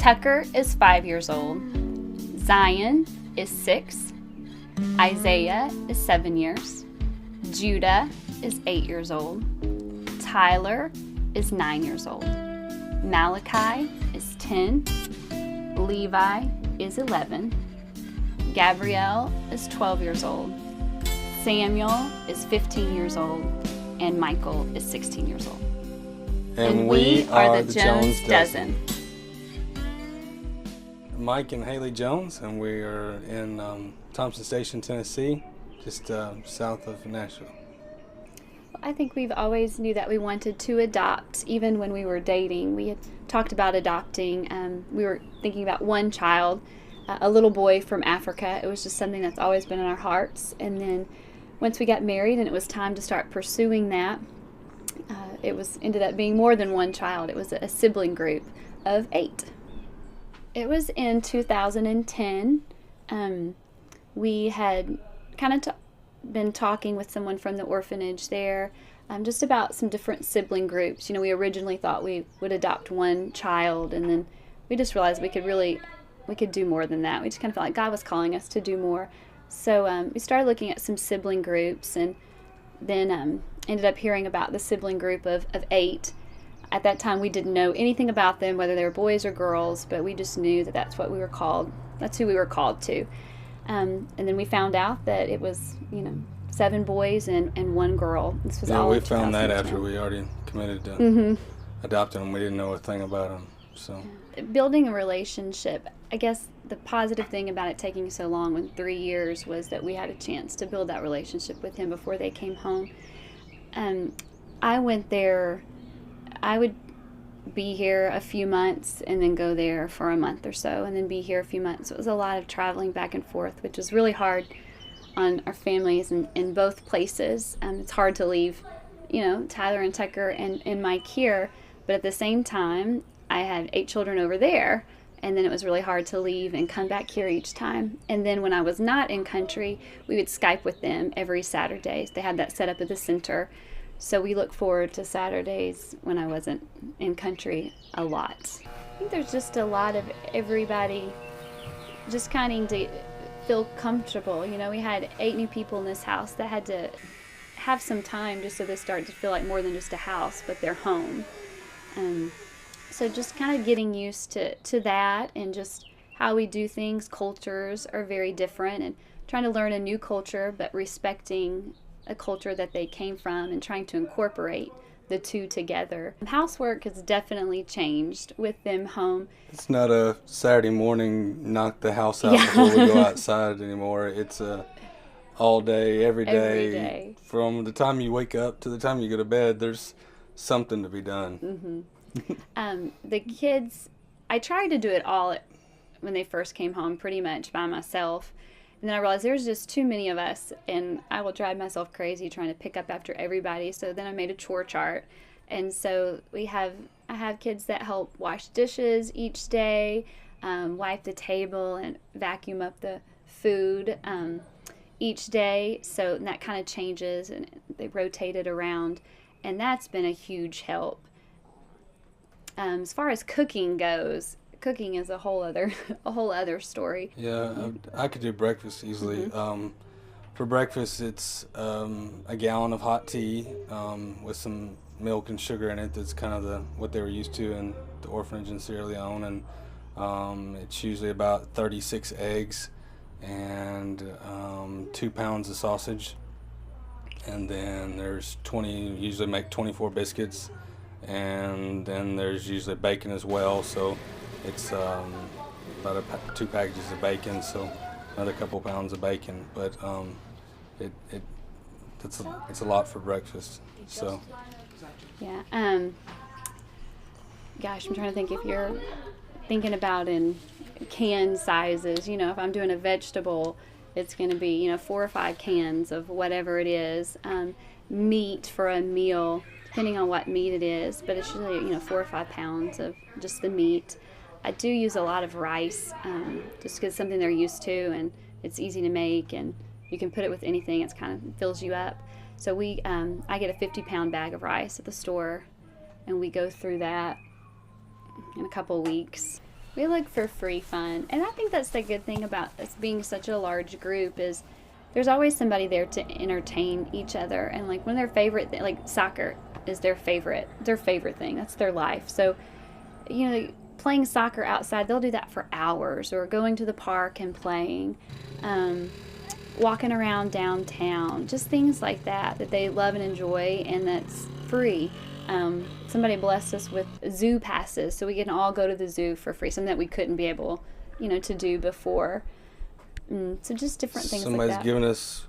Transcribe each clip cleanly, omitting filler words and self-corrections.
Tucker is 5 years old. Zion is 6. Isaiah is 7 years. Judah is 8 years old. Tyler is 9 years old. Malachi is 10. Levi is 11. Gabrielle is 12 years old. Samuel is 15 years old. And Michael is 16 years old. And we are the Jones Dozen. Mike and Haley Jones, and we are in Thompson Station, Tennessee, just south of Nashville. I think we've always knew that we wanted to adopt, even when we were dating. We had talked about adopting. We were thinking about one child, a little boy from Africa. It was just something that's always been in our hearts. And then once we got married and it was time to start pursuing that, ended up being more than one child. It was a sibling group of 8. It was in 2010. We had kind of been talking with someone from the orphanage there, just about some different sibling groups. You know, we originally thought we would adopt one child, and then we just realized we could do more than that. We just kind of felt like God was calling us to do more. So we started looking at some sibling groups, and then ended up hearing about the sibling group of 8. At that time, we didn't know anything about them, whether they were boys or girls, but we just knew that that's what we were called. That's who we were called to. And then we found out that it was, 7 boys and 1 girl. This was all. We found that after we already committed to adopting them. We didn't know a thing about them. So building a relationship. I guess the positive thing about it taking so long, in 3 years, was that we had a chance to build that relationship with him before they came home. I went there. I would be here a few months and then go there for a month or so and then be here a few months. It was a lot of traveling back and forth, which was really hard on our families in both places. It's hard to leave, Tyler and Tucker and Mike here, but at the same time, I had 8 children over there, and then it was really hard to leave and come back here each time. And then when I was not in country, we would Skype with them every Saturday. They had that set up at the center. So we look forward to Saturdays when I wasn't in country a lot. I think there's just a lot of everybody just kind of to feel comfortable. We had 8 new people in this house that had to have some time just so they started to feel like more than just a house, but their home. So just kind of getting used to that, and just how we do things. Cultures are very different, and trying to learn a new culture, but respecting a culture that they came from and trying to incorporate the two together. Housework has definitely changed with them home. It's not a Saturday morning, knock the house out before we go outside anymore. It's all day, every day. From the time you wake up to the time you go to bed, there's something to be done. The kids, I tried to do it all when they first came home pretty much by myself. And then I realized there's just too many of us, and I will drive myself crazy trying to pick up after everybody. So then I made a chore chart. And so I have kids that help wash dishes each day, wipe the table, and vacuum up the food each day. So that kind of changes, and they rotate it around. And that's been a huge help. As far as cooking goes, cooking is a whole other story. Yeah, I could do breakfast easily. For breakfast, it's a gallon of hot tea with some milk and sugar in it. That's kind of what they were used to in the orphanage in Sierra Leone, and it's usually about 36 eggs and 2 pounds of sausage, and then there's usually make 24 biscuits, and then there's usually bacon as well. So it's about 2 packages of bacon, so another couple pounds of bacon. But it's a lot for breakfast. So yeah. Gosh, I'm trying to think if you're thinking about in can sizes. If I'm doing a vegetable, it's going to be 4 or 5 cans of whatever it is. Meat for a meal, depending on what meat it is, but it's usually 4 or 5 pounds of just the meat. I do use a lot of rice, just because it's something they're used to, and it's easy to make, and you can put it with anything. It's kind of fills you up. So I get a 50-pound bag of rice at the store, and we go through that in a couple of weeks. We look for free fun. And I think that's the good thing about us being such a large group is there's always somebody there to entertain each other. And like when their favorite like soccer is their favorite thing. That's their life. So, you know, playing soccer outside, they'll do that for hours, or going to the park and playing, walking around downtown, just things like that they love and enjoy, and that's free. Somebody blessed us with zoo passes, so we can all go to the zoo for free, something that we couldn't be able, to do before. So just different things Somebody's like that. given us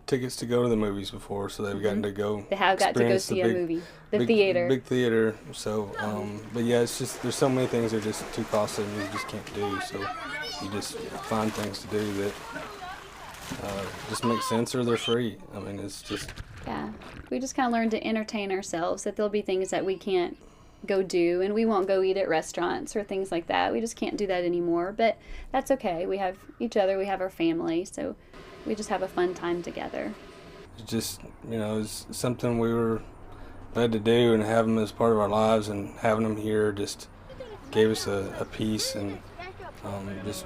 tickets to go to the movies before, so they've gotten to go. They have got to go see a movie. The theater. Big theater. So, but yeah, it's just there's so many things that are just too costly and you just can't do. So you just find things to do that just make sense, or they're free. I mean, it's just. Yeah, we just kind of learn to entertain ourselves. That there'll be things that we can't go do, and we won't go eat at restaurants or things like that. We just can't do that anymore, but that's okay. We have each other, we have our family, so we just have a fun time together. It's just, it's something we were glad to do, and have them as part of our lives, and having them here just gave us a peace, and just,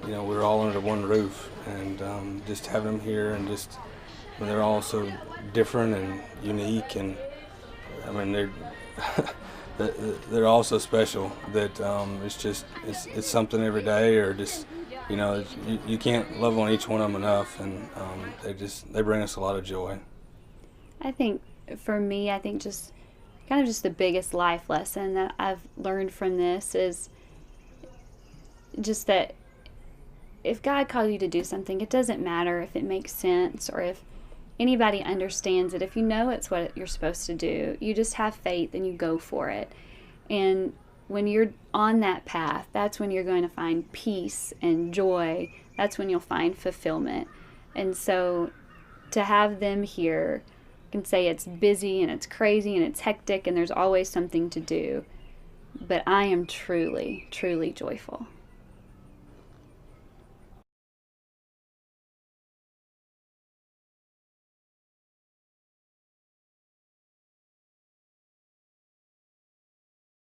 we were all under one roof, and just having them here, and just, they're all so different and unique, and I mean, they're all so special that it's something every day, or just you can't love on each one of them enough, and they bring us a lot of joy. I think for me, just kind of just the biggest life lesson that I've learned from this is just that if God called you to do something, it doesn't matter if it makes sense or if anybody understands it. If you know it's what you're supposed to do, you just have faith and you go for it. And when you're on that path, that's when you're going to find peace and joy. That's when you'll find fulfillment. And so to have them here, I can say it's busy and it's crazy and it's hectic and there's always something to do. But I am truly, truly joyful.